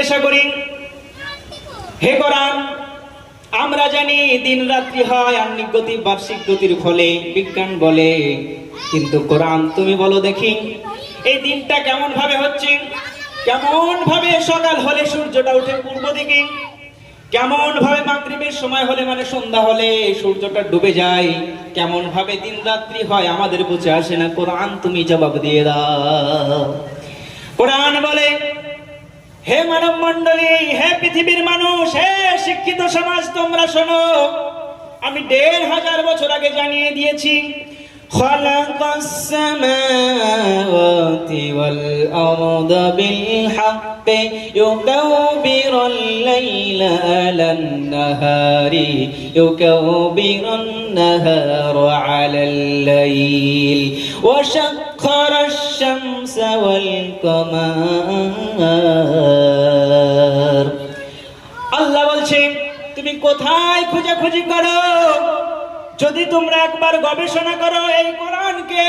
জিজ্ঞাসা করি, হে কোরআন, আমরা জানি দিন রাত্রি হয় আহ্নিক গতি বার্ষিক গতির ফলে, বিজ্ঞান বলে, কিন্তু কোরআন তুমি বলো দেখি এই দিনটা কেমন ভাবে হচ্ছে, কেমন ভাবে সকাল হলে সূর্যটা উঠে পূর্ব দিকে, কেমন ভাবে মাগরিবের সময় হলে মানে সন্ধ্যা হলে সূর্যটা ডুবে যায়, কেমন ভাবে দিন রাত্রি হয় আমাদের বুঝে আসে না। কোরআন তুমি জবাব দিয়ে দাও। কোরআন বলে, হে মানব মণ্ডলী, হে পৃথিবীর মানুষ, হে শিক্ষিত সমাজ, তোমরা শোনো, আমি ১৫০০ বছর আগে জানিয়ে দিয়েছি, খালাকাস সামাওয়াতি ওয়াল আরদা বিল হাক্কি ইউকাব্বিরুল লাইলা আলান নাহারি ইউকাব্বিরুন নাহারা আলাল লাইল ওয়া সাখখারাশ শামসা ওয়াল কামার। আল্লাহ বলছেন, তুমি কোথায় খোঁজাখুঁজি করো? যদি তোমরা একবার গবেষণা করো এই কোরআনকে,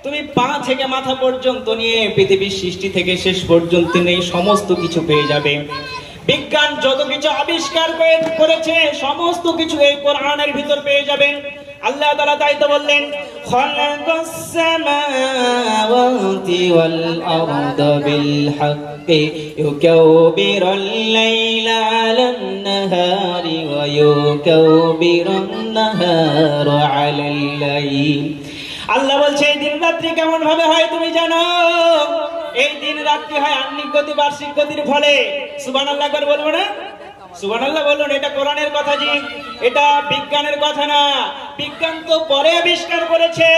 তুমি পা থেকে মাথা পর্যন্ত নিয়ে পৃথিবীর সৃষ্টি থেকে শেষ পর্যন্ত নিয়ে সমস্ত কিছু পেয়ে যাবে। বিজ্ঞান যত কিছু আবিষ্কার করেছে সমস্ত কিছু এই কোরআনের ভিতর পেয়ে যাবেন। আল্লাহ তাআলা তাই তো বললেন, খালাকাস সামাওয়াতি ওয়াল আরদা বিল হাক্কি ইউকাব্বিরুল লাইলা আলান নাহারি ওয়া ইউকাব্বিরুন নাহারা আলাল লাইল। আল্লাহ বলছে এই দিন রাত্রি কেমন ভাবে হয় তুমি জানো? এই দিন রাত্রি হয় আহ্নিক গতি বার্ষিক গতির ফলে। সুবহানাল্লাহ করে বলবো না? সুবহানাল্লাহ বলুন। এটা কোরআনের কথা জি, এটা বিজ্ঞানের কথা না। বিজ্ঞান তো পরে আবিষ্কার করেছে,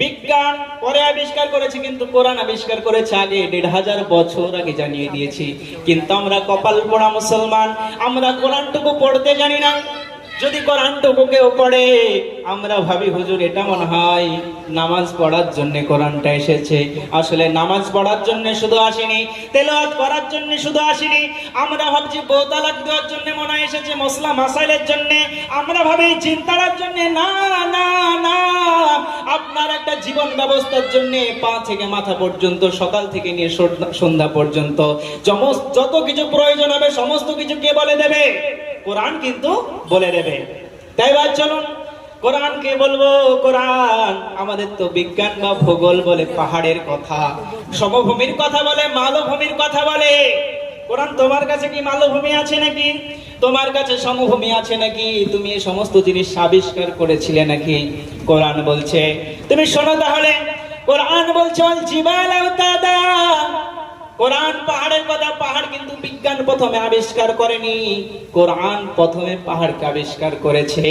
বিজ্ঞান পরে আবিষ্কার করেছে, কিন্তু কোরআন আবিষ্কার করেছে আগে, ১৫০০ বছর আগে জানিয়ে দিয়েছি। কিন্তু আমরা কপাল পোড়া মুসলমান, আমরা কোরআনটুকু পড়তে জানি না। যদি কোরআনটুকু কেউ পড়ে আমরা ভাবি হুজুর এটা মনে হয় নামাজ পড়ার জন্য কোরআনটা এসেছে। আসলে নামাজ পড়ার জন্য শুধু আসেনি, তেলাওয়াত করার জন্য শুধু আসেনি। আমরা ভাবছি বউ তালাক দেওয়ার জন্য মনে হয় এসেছে, মশলা মাসাইলের জন্য আমরা ভাবি চিন্তার জন্য। না না না, আপনার একটা জীবন ব্যবস্থার জন্য পা থেকে মাথা পর্যন্ত, সকাল থেকে নিয়ে সন্ধ্যা পর্যন্ত যত কিছু প্রয়োজন হবে সমস্ত কিছু কে বলে দেবে? কোরআন কিন্তু বলে দেবে। তাই বা চলুন কোরআনকে বলবো। কোরআন আমাদের তো বিজ্ঞান বা ভূগোল বলে পাহাড়ের কথা, সমভূমির কথা বলে, মালভূমির কথা বলে। কোরআন তোমার কাছে কি মালভূমি আছে নাকি? তোমার কাছে সমভূমি আছে নাকি? তুমি এই সমস্ত জিনিস আবিষ্কার করেছিলে নাকি? কোরআন বলছে, তুমি শোনো তাহলে। কোরআন বলছে জিবাল আওতাদা। কোরআন পাহাড়ের কথা। পাহাড় কিন্তু বিজ্ঞান প্রথমে আবিষ্কার করেনি, কোরআন প্রথমে পাহাড়কে আবিষ্কার করেছে।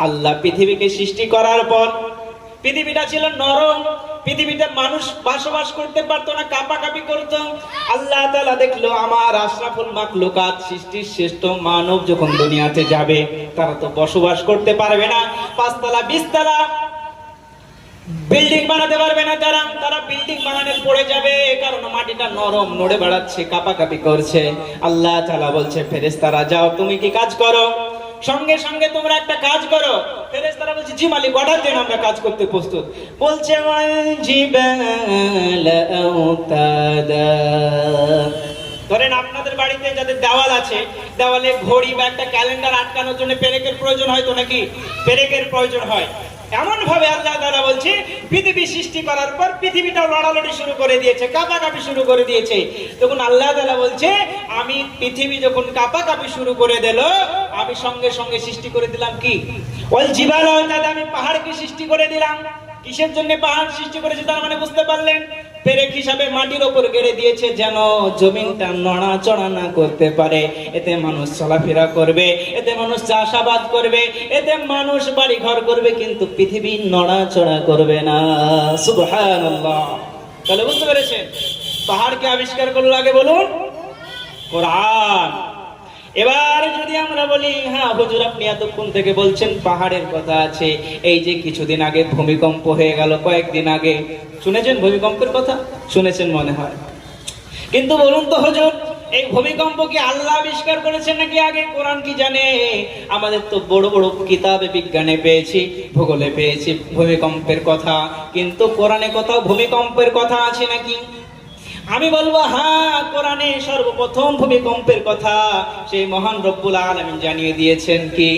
আল্লাহ পৃথিবীকে সৃষ্টি করার পর পৃথিবীটা ছিল নরম, পৃথিবীতে মানুষ বসবাস করতে পারতো না, কাঁপাকাঁপি করতো। আল্লাহ তাআলা দেখলো আমার আশরাফুল মাখলুকাত, সৃষ্টির শ্রেষ্ঠ মানব যখন দুনিয়াতে যাবে তারা তো বসবাস করতে পারবে না, ৫ তলা ২০ তলা বিল্ডিং বানাতে পারবে না। তারা বিল্ডিং বানানোর পড়ে যাবে, কারণ মাটিটা নরম, নড়ে বেড়াচ্ছে, কাঁপাকাঁপি করছে। আল্লাহ তাআলা বলছে ফেরেশতারা যাও, তুমি কি কাজ করো? সঙ্গে সঙ্গে তোমরা একটা কাজ করো। ফেরেশতারা বলছে জি মালিক, অর্ডার দেন, আমরা কাজ করতে প্রস্তুত। বলছে ওয়াল জিবাল আওতাদা। ধরেন আপনাদের বাড়িতে যাদের দেওয়াল আছে, দেওয়ালে ঘড়ি বা একটা ক্যালেন্ডার আটকানোর জন্য পেরেকের প্রয়োজন হয় তো নাকি? পেরেকের প্রয়োজন হয়। এমন ভাবে আল্লাহ তাআলা বলছে পৃথিবী সৃষ্টি করার পর পৃথিবীটাও লড়ালড়ি শুরু করে দিয়েছে, কাঁপাকাঁপি শুরু করে দিয়েছে। তখন আল্লাহ তাআলা বলছে আমি পৃথিবী যখন কাঁপাকাঁপি শুরু করে দিল, আমি সঙ্গে সঙ্গে সৃষ্টি করে দিলাম কি? ওয়াল জিবাল আওতাদা, আমি পাহাড়কে সৃষ্টি করে দিলাম। কিসের জন্য পাহাড় সৃষ্টি করেছে তার মানে বুঝতে পারলেন? পেরেক হিসাবে মাটির উপর গেড়ে দিয়েছে যেন জমিনটা নড়াচড়া না করতে পারে। এতে মানুষ চলাফেরা করবে, এতে মানুষ চাষাবাদ করবে, এতে মানুষ বাড়ি ঘর করবে, কিন্তু পৃথিবী নড়াচড়া করবে না। সুবহানাল্লাহ। তাহলে বুঝতে পেরেছেন পাহাড়কে আবিষ্কার করলো আগে বলুন কোরআন। এবার যদি আমরা বলি হ্যাঁ হুজুর আপনি এতক্ষণ থেকে বলছেন পাহাড়ের কথা আছে, এই যে কিছুদিন আগে ভূমিকম্প হয়ে গেল, কয়েকদিন আগে শুনেছেন ভূমিকম্পের কথা? শুনেছেন মনে হয়। কিন্তু বলুন তো হুজুর এই ভূমিকম্প কি আল্লাহ আবিষ্কার করেছেন নাকি আগে? কোরআন কি জানে? আমাদের তো বড় বড় কিতাবে বিজ্ঞানে পেয়েছি, ভূগোলে পেয়েছি ভূমিকম্পের কথা, কিন্তু কোরআনে কোথাও ভূমিকম্পের কথা আছে নাকি? আমি বলবো হ্যাঁ, কোরআনে সর্বপ্রথম ভূমিকম্পের কথা সেই মহান রব্বুল আলামিন জানিয়ে দিয়েছেন কি,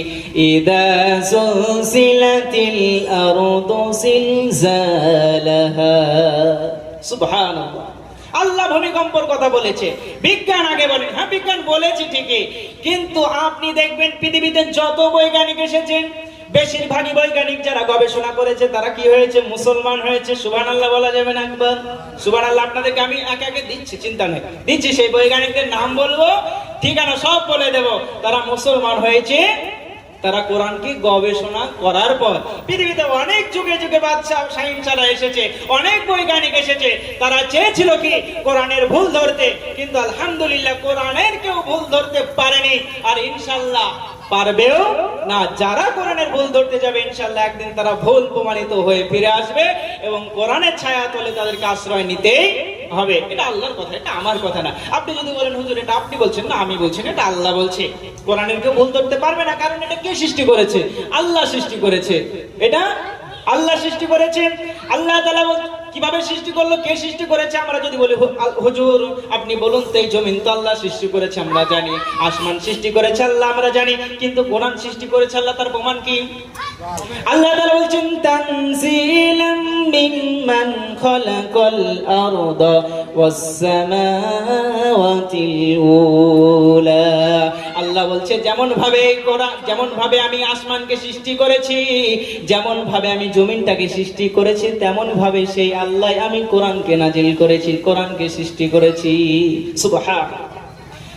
ইদা যুলজিলাতিল আরদু জিলজালাহা। সুবহানাল্লাহ, আল্লাহ ভূমিকম্পের কথা বলেছে। বিজ্ঞান আগে বলেন, হ্যাঁ বিজ্ঞান বলেছে ঠিকই, কিন্তু আপনি দেখবেন পৃথিবীতে যত বৈজ্ঞানিক এসেছেন, বেশিরভাগই বৈজ্ঞানিক যারা গবেষণা করেছে তারা কি হয়েছে? মুসলমান হয়েছে। সুবহানাল্লাহ বলা যাবে না একবার? সুবহানাল্লাহ। আপনাদেরকে আমি একে একে দিচ্ছি, চিন্তা নেই, দিচ্ছি। সেই বৈজ্ঞানিকদের নাম বলবো, ঠিকানা সব বলে দেব। তারা মুসলমান হয়েছে, তারা কোরআনকে গবেষণা করার পর। পৃথিবীতে অনেক যুগে যুগে বাদশা সাইন্সরা এসেছে, অনেক বৈজ্ঞানিক এসেছে, তারা চেয়েছিল কি কোরআনের ভুল ধরতে, কিন্তু আলহামদুলিল্লাহ কোরআনের কেউ ভুল ধরতে পারেনি, আর ইনশাআল্লাহ পারবেও না। যারা কোরআনের ভুল ধরতে যাবে ইনশাআল্লাহ একদিন তারা ভুল প্রমাণিত হয়ে ফিরে আসবে, এবং কোরআনের ছায়া তলে তাদেরকে আশ্রয় নিতেই হবে। এটা আল্লাহর কথা, এটা আমার কথা না। আপনি যদি বলেন হুজুর এটা আপনি বলছেন না, আমি বলছি না, এটা আল্লাহ বলছে। কোরআনের কেউ ভুল ধরতে পারবে না, কারণ এটা কে সৃষ্টি করেছে? আল্লাহ সৃষ্টি করেছে। এটা আল্লাহ সৃষ্টি করেছেন। আল্লাহ তাআলা কিভাবে সৃষ্টি করলো, কে সৃষ্টি করেছে? আমরা যদি বলি হুজুর আপনি বলুন তো, এই জমিন তো আল্লাহ সৃষ্টি করেছে আমরা জানি, আসমান সৃষ্টি করেছে আল্লাহ আমরা জানি, কিন্তু কোরআন সৃষ্টি করেছে আল্লাহ, তার প্রমাণ কি? আল্লাহ তাআলা বলছেন তানজিলাম মিম্মান খালাকাল আরদা ওয়াস সামাওয়াতিল উলা। আল্লাহ বলছে যেমন ভাবে আমি আসমানকে সৃষ্টি করেছি, যেমন ভাবে আমি জমিনটাকে সৃষ্টি করেছি, তেমন ভাবে সেই আল্লাহ আমি কোরআনকে নাজিল করেছি, কোরআনকে সৃষ্টি করেছি। সুবহানাল্লাহ।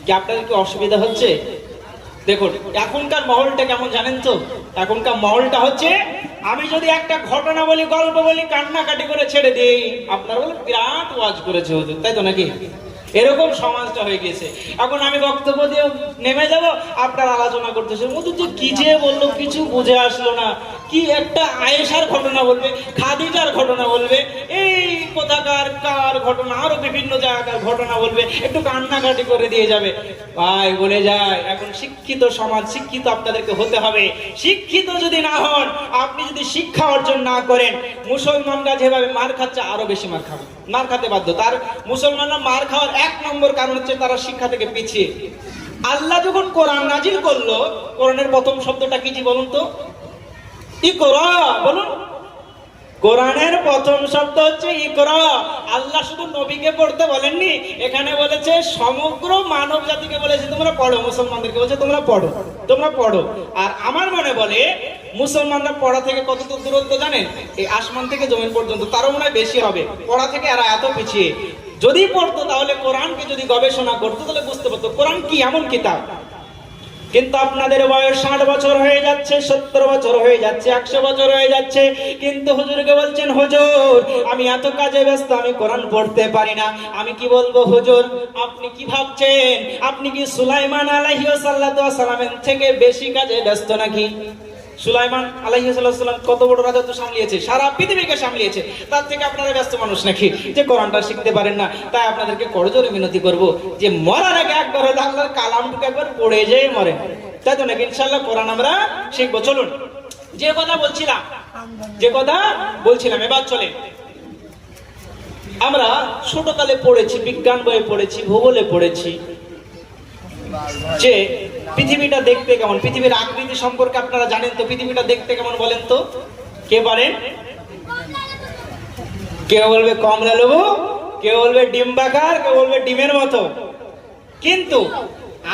কি আপনাদের কি অসুবিধা হচ্ছে? দেখুন এখনকার মহলটা কেমন জানেন তো? এখনকার মহলটা হচ্ছে, আমি যদি একটা ঘটনা বলি, গল্প বলি, কান্নাকাটি করে ছেড়ে দিই, আপনারা বলেন বিরাট ওয়াজ করেছে হুজুর, তাই তো নাকি? এরকম সমাজটা হয়ে গেছে। এখন আমি বক্তব্য দিয়ে নেমে যাব, আপনারা আলোচনা করতেছে, হুজুর যে কি যে বললো কিছু বুঝে আসলো না, কি একটা আয়েশার ঘটনা বলবে, খাদিজার ঘটনা বলবে, এই কোথাকার কার ঘটনা, আরো বিভিন্ন জায়গার ঘটনা বলবে, একটু কান্নাকাটি করে দিয়ে যাবে। ভাই বলে যায় এখন শিক্ষিত সমাজ, শিক্ষিত আপনাদেরকে হতে হবে। শিক্ষিত যদি না হন, আপনি যদি শিক্ষা অর্জন না করেন, মুসলমানরা যেভাবে মার খাচ্ছে আরো বেশি মার খাবে, মার খাতে বাধ্য। তার মুসলমানরা মার খাওয়ার এক নম্বর কারণ হচ্ছে তারা শিক্ষা থেকে পিছিয়ে। আল্লাহ যখন কোরআন নাজিল করলো, কোরআনের প্রথম শব্দটা কি বলুন তো? ইকরা বলুন। কোরআনের প্রথম শব্দ হচ্ছে ইকরা। আল্লাহ শুধু নবীকে পড়তে বলেননি, এখানে বলেছে সমগ্র মানব জাতিকে বলেছে তোমরা পড়ো। মুসলমানদেরকে বলছে তোমরা পড়ো, তোমরা পড়ো। আর আমার মনে বলে মুসলমানরা পড়া থেকে কত দূরত্ব জানেন? এই আসমান থেকে জমিন পর্যন্ত, তারও মনে হয় বেশি হবে। পড়া থেকে এরা এত পিছিয়ে। যদি পড়তো তাহলে কোরআনকে যদি গবেষণা করতো তাহলে বুঝতে পারতো কোরআন কি এমন কিতাব। কিন্তু আপনাদের বয়স 60 বছর হয়ে যাচ্ছে, 70 বছর হয়ে যাচ্ছে, 100 বছর হয়ে যাচ্ছে, কিন্তু হুজুরকে বলছেন হুজুর আমি এত কাজে ব্যস্ত, আমি কোরআন পড়তে পারি না। আমি কি বলবো হুজুর? আপনি কি ভাবছেন আপনি কি সুলাইমান আলাইহিস সালামের থেকে বেশি কাজে ব্যস্ত নাকি? সুলাইমান আলাইহিস সালাম কত বড় রাজত্ব সামলিয়েছে, সারা পৃথিবীকে সামলিয়েছে। তার থেকে আপনারা ব্যস্ত মানুষ নাকি যে কোরআনটা শিখতে পারেন না? তাই আপনাদেরকে করজোরে মিনতি করব যে মরার আগে একবার হলো আল্লাহর কালামটুকু একবার পড়ে যেয়ে মরেন, তাই তো নাকি? ইনশাআল্লাহ কোরআন আমরা শিখবো। চলুন, যে কথা বলছিলাম এবার চলে। আমরা ছোটকালে পড়েছি, বিজ্ঞান বইয়ে পড়েছি, ভূগোলে পড়েছি যে পৃথিবীটা দেখতে কেমন, পৃথিবীর আকৃতি সম্পর্কে আপনারা জানেন তো? পৃথিবীটা দেখতে কেমন বলেন তো? কে পারেন? কেউ বলবে কমলা লেবু, কেউ বলবে ডিম্বাকার, কেউ বলবে ডিমের মতো। কিন্তু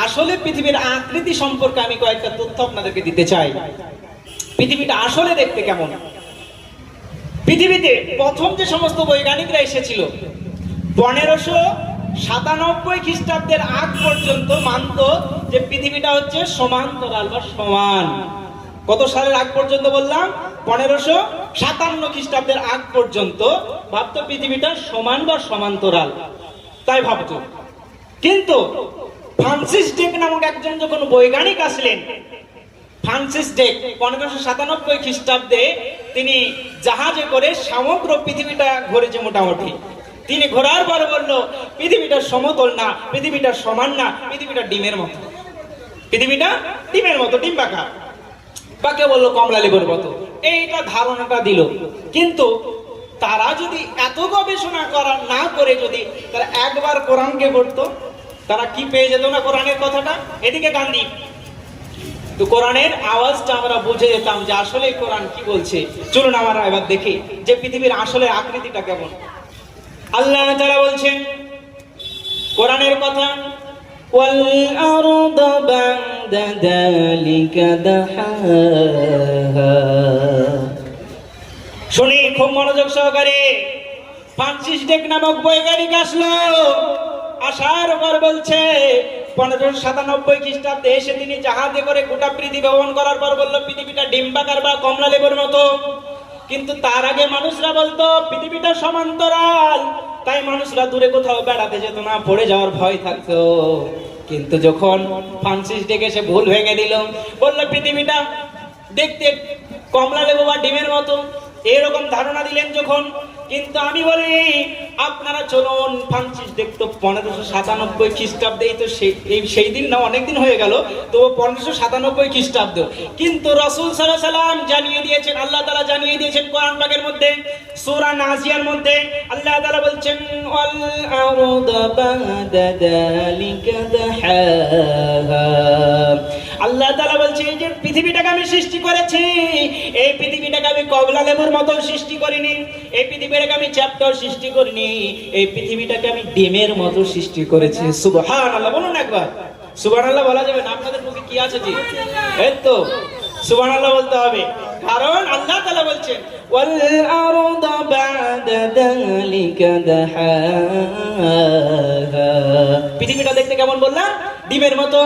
আসলে পৃথিবীর আকৃতি সম্পর্কে আমি কয়েকটা তথ্য আপনাদেরকে দিতে চাই। পৃথিবীটা আসলে দেখতে কেমন? পৃথিবীতে প্রথম যে সমস্ত বৈজ্ঞানিকরা এসেছিল 1597 খ্রিস্টাব্দের আগ পর্যন্ত মানত যে পৃথিবীটা হচ্ছে সমান্তরাল বা সমান। কত সালের আগ পর্যন্ত বললাম? 1557 খ্রিস্টাব্দের আগ পর্যন্ত ভাবতো পৃথিবীটা সমান বা সমান্তরাল, তাই ভাবতো। কিন্তু ফ্রান্সিস ডেক নামক একজন যখন বৈজ্ঞানিক আসলেন, ফ্রান্সিস ডেক 1597 খ্রিস্টাব্দে তিনি জাহাজে করে সমগ্র পৃথিবীটা ঘুরেছে মোটামুটি। তিনি ঘোরার পর বলল পৃথিবীটা সমতল না, পৃথিবীটা সমান না, পৃথিবীটা ডিমের মতো, পৃথিবীটা ডিমের মতো, ডিম্বাকার। কাকে বললো? কমলা লেবুর মতো। এইটা ধারণাটা দিল। কিন্তু তারা যদি এত গবেষণা করা না করে যদি তারা একবার কোরআনকে পড়তো, তারা কি পেয়ে যেত না কোরআনের কথাটা? এদিকে গান্ধী, তো কোরআনের আওয়াজটা আমরা বুঝে যেতাম যে আসলে কোরআন কি বলছে। চলুন আমরা এবার দেখি যে পৃথিবীর আসলে আকৃতিটা কেমন। আল্লাহ তাআলা বলছেন কোরআনের কথা, ওয়াল আরদা বা'দা যালিকা দাহাহা। শুনি খুব মনোযোগ সহকারে। ফ্রান্সিস ডেক নামক বৈজ্ঞানিক আসলো, আসার পর বলছে 1597 খ্রিস্টাব্দে এসে তিনি জাহাজে করে গোটা পৃথিবী ভ্রমণ করার পর বলল পৃথিবীটা ডিম্বাকার বা কমলা লেবুর মতো। কিন্তু তার আগে মানুষরা বলতো পৃথিবীটা সমান্তরাল, তাই মানুষরা দূরে কোথাও বেড়াতে যেত না, পড়ে যাওয়ার ভয় থাকতো। কিন্তু যখন ফ্রান্সিস ডেক এসে ভুল ভেঙে দিল, বলল পৃথিবীটা দেখতে কমলা লেবু বা ডিমের মতো, এরকম ধারণা দিলেন যখন। কিন্তু আমি বলি আপনারা চলুন, ফ্রান্সিস ডেক তো 1597 খ্রিস্টাব্দে, তো সেই দিন না, অনেকদিন হয়ে গেল, তো 1597 খ্রিস্টাব্দ। কিন্তু রাসূল সাল্লাল্লাহু আলাইহি ওয়াসাল্লাম জানিয়ে দিয়েছেন, আল্লাহ তাআলা জানিয়ে দিয়েছেন কোরআন পাকের মধ্যে, সূরা নাজিয়ার মধ্যে আল্লাহ তাআলা বলছেন ওয়াল আরদা বা'দা যালিকা দাহাহা। আল্লাহ তাআলা বলছে এই যে পৃথিবীটাকে আমি সৃষ্টি করেছি, এই পৃথিবীটাকে আমি কমলা লেবুর মতো সৃষ্টি করিনি, এই পৃথিবীটাকে আমি চ্যাপ্টার সৃষ্টি করিনি, এই পৃথিবীটাকে আমি ডিমের মতো সৃষ্টি করেছি। সুবহানাল্লাহ বলুন একবার। সুবহানাল্লাহ বলা যাবে না? আপনাদের মুখে কি আছে জি? এই তো সুবহানাল্লাহ বলতে হবে, কারণ আল্লাহ তাআলা বলছেন ওয়াল আরদা বা'দা যালিকা দাহাহা। পৃথিবীটা দেখতে কেমন বললাম? ডিমের মতো।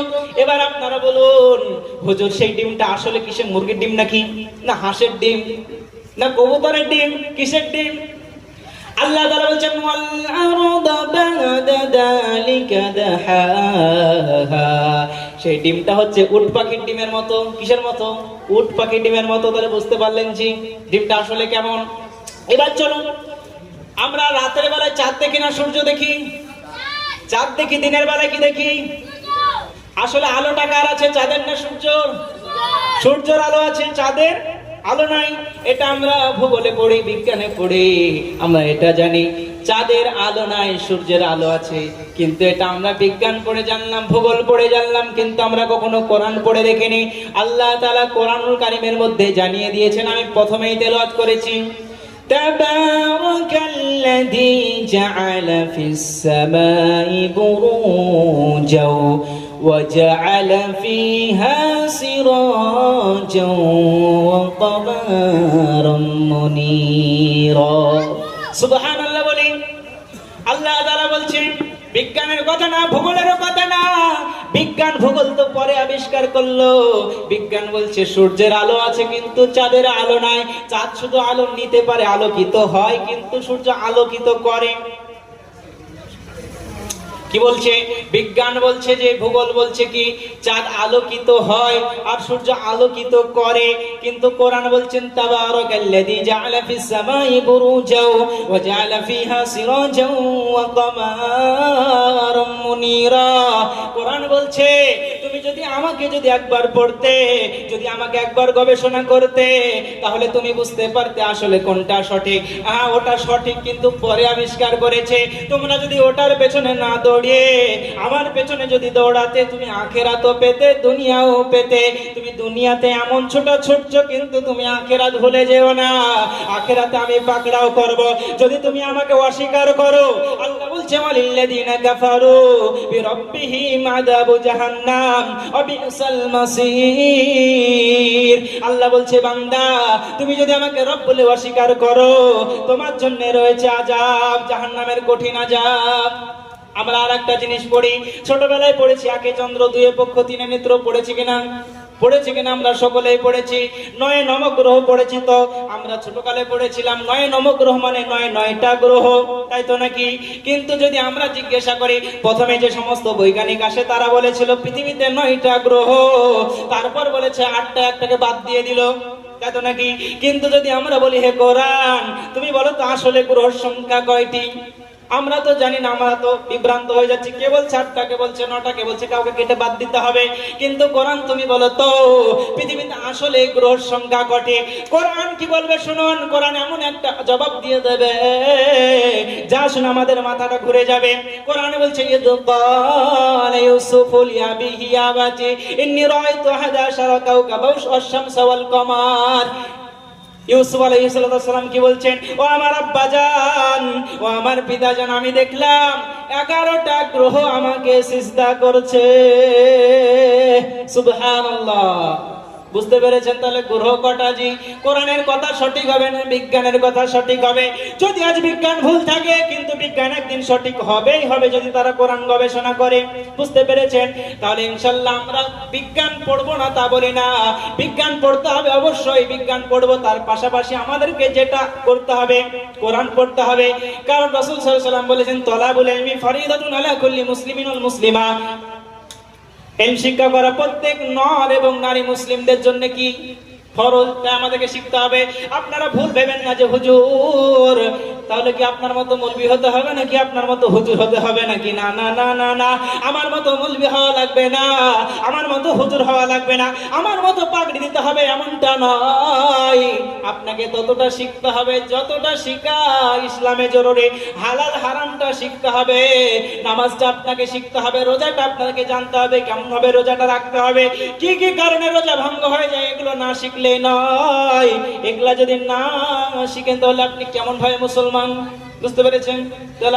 এবার আপনারা বলুন হুজুর সেই ডিমটা আসলে কিসের, মুরগির ডিম নাকি, না হাঁসের ডিম, না কবুতরের ডিম, কিসের ডিম? আল্লাহ তাআলা বলছেন ওয়াল আরদা বা'দা যালিকা দাহাহা। সেই ডিমটা হচ্ছে উট পাখির ডিমের মতো। কিসের মতো? উট পাখির ডিমের মতো। তাহলে বুঝতে পারলেন জি ডিমটা আসলে কেমন। এবার চলুন আমরা রাতের বেলায় চাঁদ দেখি না সূর্য দেখি? চাঁদ দেখি। দিনের বেলায় কি দেখি? আসলে আলোটা কার আছে, চাঁদের না সূর্যর? সূর্যের আলো আছে, চাঁদের আলো নাই। এটা আমরা ভূগোলে পড়ি, বিজ্ঞানে পড়ি, আমরা এটা জানি চাঁদের আলো নাই, সূর্যের আলো আছে। কিন্তু এটা আমরা বিজ্ঞান পড়ে জানলাম, ভূগোল পড়ে জানলাম, কিন্তু আমরা কখনো কোরআন পড়ে দেখিনি। আল্লাহ তাআলা কোরআনুল কারীমের মধ্যে জানিয়ে দিয়েছেন, আমি প্রথমেই তেলাওয়াত করেছি, তাবারাকাল্লাযী জাআলা ফিস সামাই বুরুজাও وجعل فيها سراجا وقمرا منيرا। সুবহানাল্লাহ বলি। আল্লাহ তাআলা বলছেন বিজ্ঞানের কথা না, ভূগোলের কথা না। বিজ্ঞান ভূগোল তো পরে আবিষ্কার করলো। বিজ্ঞান বলছে সূর্যের আলো আছে কিন্তু চাঁদের আলো নাই। চাঁদ শুধু আলো নিতে পারে, আলোকিত হয়, কিন্তু সূর্য আলোকিত করে। কি বলছে বিজ্ঞান? বলছে যে ভূগোল বলছে কি চাঁদ আলোকিত হয় আর সূর্য আলোকিত করে, কিন্তু কোরআন বলছেন তাবারাকাল্লাযী জাআলা ফিস সামাই বুরুজাও ওয়া জাআলা ফিহা সিরাজাও ওয়া কামারাম মুনীরা। কোরআন বলছে তুমি যদি আমাকে একবার পড়তে, যদি আমাকে একবার গবেষণা করতে, তাহলে তুমি বুঝতে পারতে আসলে কোনটা সঠিক। ওটা সঠিক কিন্তু পরে আবিষ্কার করেছে। তোমরা যদি ওটার পেছনে না দৌড়িয়ে আমার পেছনে যদি দৌড়াতে, তুমি আখিরাতও পেতে, দুনিয়াও পেতে। তুমি দুনিয়াতে এমন ছুটছো কিন্তু তুমি আখিরাত ভুলে যেও না। আখিরাতে আমি পাকড়াও করব যদি তুমি আমাকে অস্বীকার করো। আল্লাহ বলছে ওয়ালিল্লাযিনা কাফারু বিরাব্বিহিম আযাবু জাহান্নাম ওয়া বিসাল মাসীর। আল্লাহ বলছে বান্দা তুমি যদি আমাকে রব বলে অস্বীকার করো, তোমার জন্য রয়েছে আযাব, জাহান্নামের কঠিন আযাব। আমরা আরেকটা জিনিস পড়ি, ছোটবেলায় পড়েছি আকে চন্দ্র দুয়ে পক্ষ তিনে নেত্র, পড়েছি কিনা? আমরা সকলেই পড়েছি। 9 নবগ্রহ পড়েছি তো আমরা ছোটকালে পড়েছিলাম। 9 নবগ্রহ মানে 9টা গ্রহ, তাই তো নাকি? কিন্তু যদি আমরা জিজ্ঞাসা করি, প্রথমে যে সমস্ত বৈজ্ঞানিক আসে তারা বলেছিল পৃথিবীতে 9টা গ্রহ, তারপর বলেছে 8টা, একটাকে বাদ দিয়ে দিল, তাই তো নাকি? কিন্তু যদি আমরা বলি হে কোরআন তুমি বলো তো আসলে গ্রহের সংখ্যা কয়টি? আমরা তো জানি না, আমরা তো বিভ্রান্ত হয়ে যাচ্ছি। কে বলছে 8টা, কে বলছে 9টা, কে বলছে কাউকে কেটে বাদ দিতে হবে। কিন্তু কোরআন তুমি বলো তো পৃথিবীতে আসলে গ্রহের সংখ্যা কয়টি? কোরআন কি বলবে শুনুন। কোরআন এমন একটা জবাব দিয়ে দেবে যা শুনে আমাদের মাথাটা ঘুরে যাবে। কোরআন বলছে قال يوسف لأبيه يا أبت إني رأيت 11 كوكبا والشمس والقمر ইউসুফ আলাইহিস সালাম কি বলছেন, ও আমার আব্বাজান, ও আমার পিতাজান, আমি দেখলাম 11টা গ্রহ আমাকে সিজদা করছে। সুবহানাল্লাহ। বুঝতে পেরেছেন? তাহলে গ্রহ কটা? জি, কোরআনের কথা সঠিক হবে না, বিজ্ঞানের কথা সঠিক হবে। যদি আজ বিজ্ঞান ভুল থাকে, কিন্তু বিজ্ঞান একদিন সঠিক হবেই হবে যদি তারা কোরআন গবেষণা করে। বুঝতে পেরেছেন? তাহলে ইনশাআল্লাহ আমরা বিজ্ঞান পড়বো না তা বলি না, বিজ্ঞান পড়তে হবে, অবশ্যই বিজ্ঞান পড়বো। তার পাশাপাশি আমাদেরকে যেটা করতে হবে, কোরআন পড়তে হবে। কারণ রাসূল সাল্লাল্লাহু আলাইহি ওয়াসাল্লাম বলেছেন, তলাবুল ইলমি ফরিদাতুন আলা কুল্লি মুসলিমিন ওয়াল মুসলিমা। ইলম শিক্ষা করা প্রত্যেক নর এবং নারী মুসলিমদের জন্য কি ফরজ, তাই আমাদেরকে শিখতে হবে। আপনারা ভুল ভেবেন না যে হুজুর তাহলে কি আপনার মতো মৌলবি হতে হবে নাকি আপনার মতো হুজুর হতে হবে নাকি? না না না না না, আমার মতো মৌলবি হওয়া লাগবে না, আমার মতো হুজুর হওয়া লাগবে না, আমার মতো পাগড়ি দিতে হবে এমনটা নয়। আপনাকে ততটা শিখতে হবে যতটা শিখা ইসলামে জরুরি। হালাল হারামটা শিখতে হবে, নামাজটা আপনাকে শিখতে হবে, রোজাটা আপনাকে জানতে হবে, কেমন ভাবে রোজাটা রাখতে হবে, কি কি কারণে রোজা ভঙ্গ হয়ে যায়, এগুলো না শিখলে নয়। এগুলা যদি না শিখেন তাহলে আপনি কেমন ভাবে মুসলমান? বুঝতে পেরেছেন? তাহলে